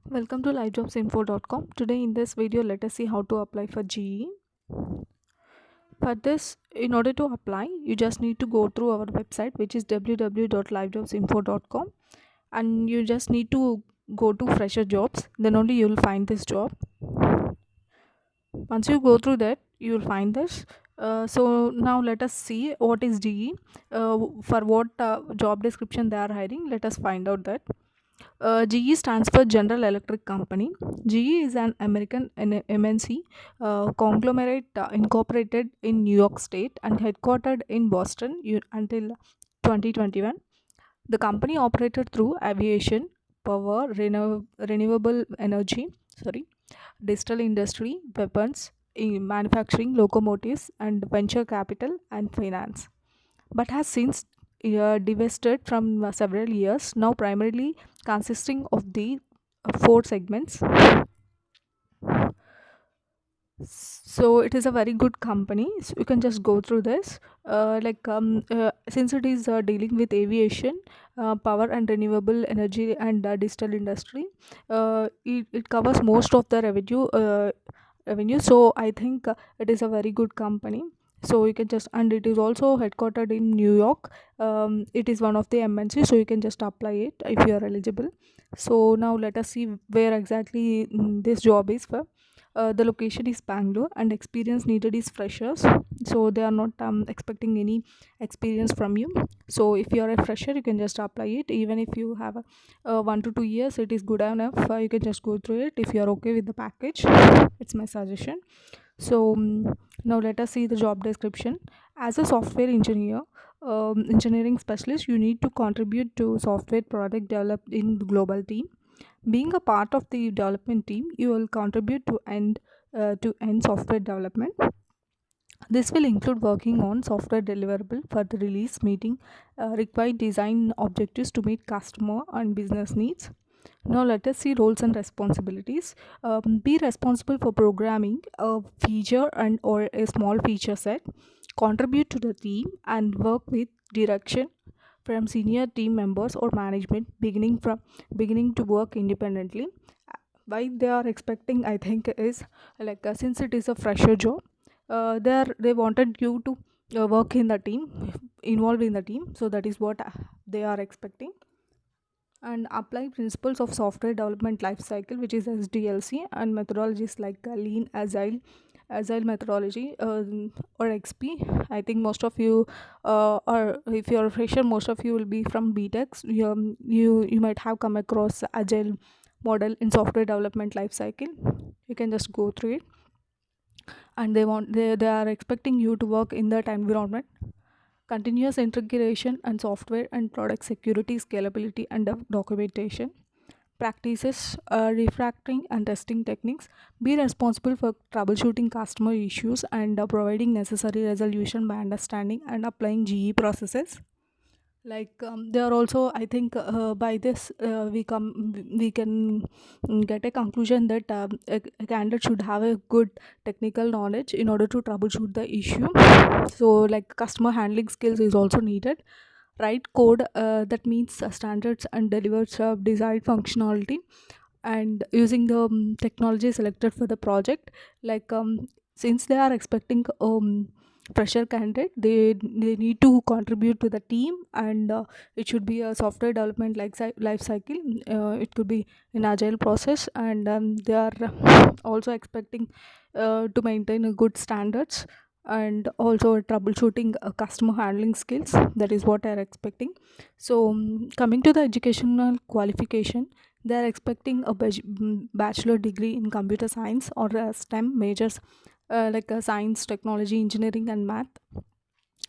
Welcome to livejobsinfo.com. Today in this video, let us see how to apply for GE. For this, in order to apply, you just need to go through our website, which is www.livejobsinfo.com, and you just need to go to fresher jobs. Then only you will find this job. Once you go through that, you will find this. So now let us see what is GE. For what job description they are hiring. Let us find out that. GE stands for General Electric Company. GE is an American MNC conglomerate incorporated in New York State and headquartered in Boston until 2021. The company operated through aviation, power, renewable energy, digital industry, weapons, manufacturing, locomotives, and venture capital and finance, but has since divested from several years, now primarily consisting of the four segments. So it is a very good company, so you can just go through this. Since it is dealing with aviation, power and renewable energy, and digital industry, it covers most of the revenue. So I think it is a very good company. So you can just, and it is also headquartered in New York. It is one of the MNC, so you can just apply it if you are eligible. So now let us see where exactly this job is for. The location is Bangalore, and experience needed is freshers. So they are not expecting any experience from you. So if you are a fresher, you can just apply it. Even if you have 1 to 2 years, it is good enough. You can just go through it if you are okay with the package. It's my suggestion. So now let us see the job description. As a software engineer, engineering specialist, you need to contribute to software product developed in the global team. Being a part of the development team, you will contribute to end software development. This will include working on software deliverable for the release meeting, required design objectives to meet customer and business needs. Now let us see roles and responsibilities. Be responsible for programming a feature and or a small feature set. Contribute to the team and work with direction from senior team members or management, beginning to work independently. Why they are expecting, I think, is since it is a fresher job, they wanted you to work in the team, involved in the team. So that is what they are expecting. And apply principles of software development life cycle, which is SDLC, and methodologies like lean, agile methodology, or XP. I think most of you, or if you're a fresher, most of you will be from BTECs. You might have come across agile model in software development life cycle. You can just go through it. And they are expecting you to work in that environment. Continuous integration and software and product security, scalability, and documentation. Practices refactoring and testing techniques. Be responsible for troubleshooting customer issues and providing necessary resolution by understanding and applying GE processes. They are also, I think, by this we can get a conclusion that a candidate should have a good technical knowledge in order to troubleshoot the issue. So like customer handling skills is also needed. Write code that meets standards and delivers desired functionality, and using the technology selected for the project. like since they are expecting fresher candidate, they need to contribute to the team, and it should be a software development life cycle. It could be an agile process, and they are also expecting to maintain a good standards, and also troubleshooting customer handling skills. That is what they are expecting. So coming to the educational qualification, they are expecting a bachelor degree in computer science or STEM majors, science, technology, engineering, and math.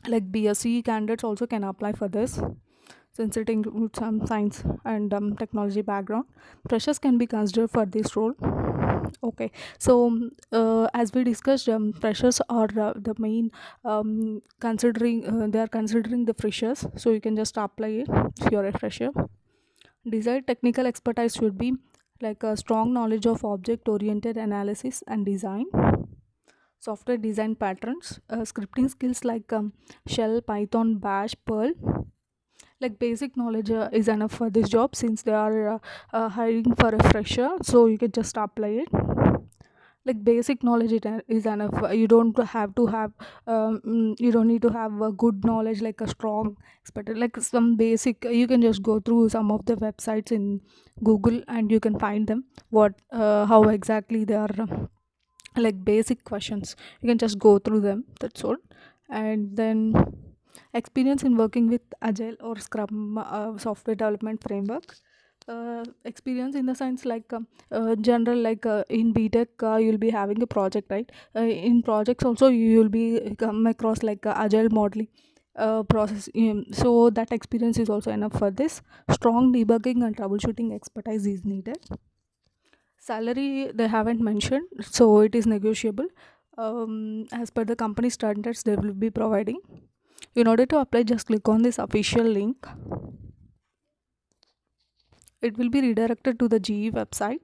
Like BSc candidates also can apply for this, since it includes some science and technology background. Freshers can be considered for this role. Okay, so as we discussed, freshers are the main, considering they are considering the freshers, so you can just apply it if you're a fresher. Desired technical expertise should be like a strong knowledge of object oriented analysis and design, software design patterns, scripting skills like Shell, Python, Bash, Perl, Like basic knowledge is enough for this job, since they are hiring for a fresher, so you can just apply it. Like basic knowledge is enough. You don't have to have you don't need to have a good knowledge, like a strong expert. Like some basic, you can just go through some of the websites in Google and you can find them, what how exactly they are, like basic questions. You can just go through them, that's all. And then experience in working with agile or scrum software development framework. Experience in the sense, like general, like in BTech you'll be having a project, right? In projects also you will be come across like agile modeling process, so that experience is also enough for this. Strong debugging and troubleshooting expertise is needed. Salary they haven't mentioned, so it is negotiable. As per the company standards they will be providing. In order to apply, just click on this official link. It will be redirected to the GE website.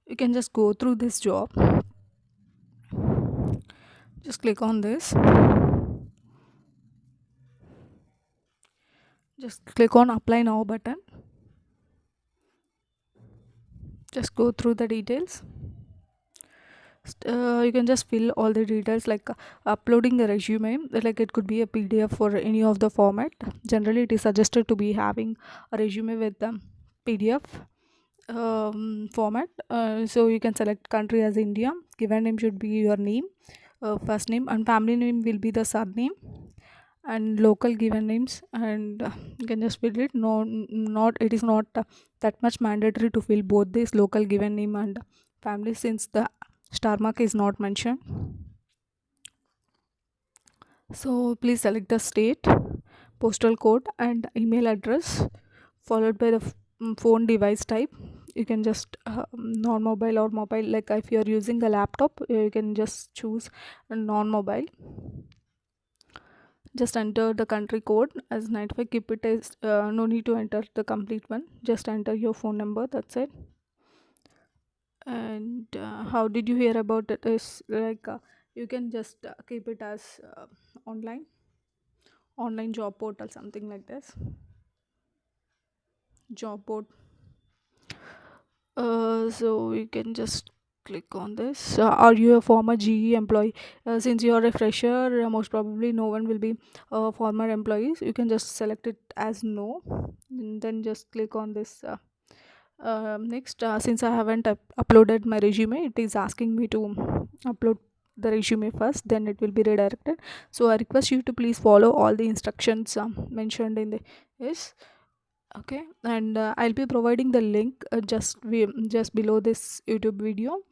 You can just go through this job. Just click on this. Just click on apply now button. Just go through the details. You can just fill all the details, like uploading the resume, like it could be a PDF or any of the format. Generally it is suggested to be having a resume with the PDF format. So you can select country as India. Given name should be your name, first name, and family name will be the surname, and local given names. And you can just fill it. No, not it is not that much mandatory to fill both this local given name and family, since the star mark is not mentioned. So please select the state, postal code, and email address, followed by the phone device type. You can just non-mobile or mobile. Like if you are using a laptop, you can just choose a non-mobile. Just enter the country code as 95. Keep it as no need to enter the complete one. Just enter your phone number. That's it. And how did you hear about it? Is like you can just keep it as online online job portal, something like this. Job board. So you can just click on this. Are you a former GE employee? Since you are a fresher, most probably no one will be former employees. You can just select it as no, and then just click on this. Next, since I haven't uploaded my resume, it is asking me to upload the resume first, then it will be redirected. So I request you to please follow all the instructions mentioned in the yes. Okay, and I'll be providing the link just below this YouTube video.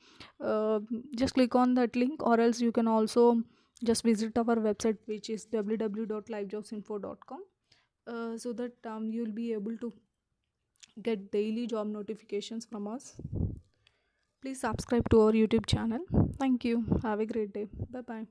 uh, just click on that link, or else you can also just visit our website, which is www.livejobsinfo.com, so that you'll be able to get daily job notifications from us. Please subscribe to our YouTube channel. Thank you. Have a great day. Bye bye.